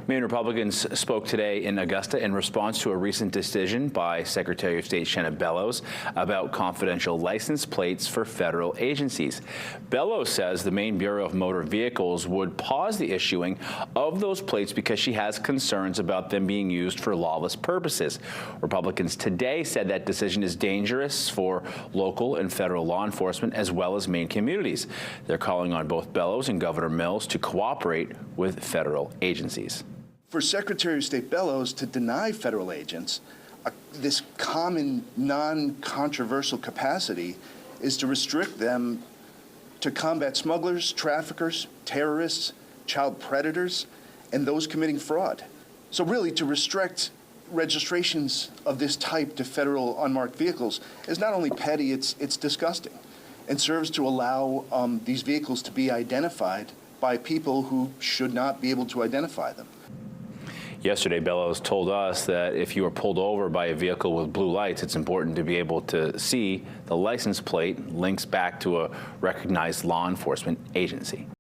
Maine Republicans spoke today in Augusta in response to a recent decision by Secretary of State Shannon Bellows about confidential license plates for federal agencies. Bellows says the Maine Bureau of Motor Vehicles would pause the issuing of those plates because she has concerns about them being used for lawless purposes. Republicans today said that decision is dangerous for local and federal law enforcement as well as Maine communities. They're calling on both Bellows and Governor Mills to cooperate with federal agencies. For Secretary of State Bellows to deny federal agents this common, non-controversial capacity is to restrict them to combat smugglers, traffickers, terrorists, child predators, and those committing fraud. So really, to restrict registrations of this type to federal unmarked vehicles is not only petty, it's disgusting, and serves to allow these vehicles to be identified by people who should not be able to identify them. Yesterday, Bellows told us that if you are pulled over by a vehicle with blue lights, it's important to be able to see the license plate links back to a recognized law enforcement agency.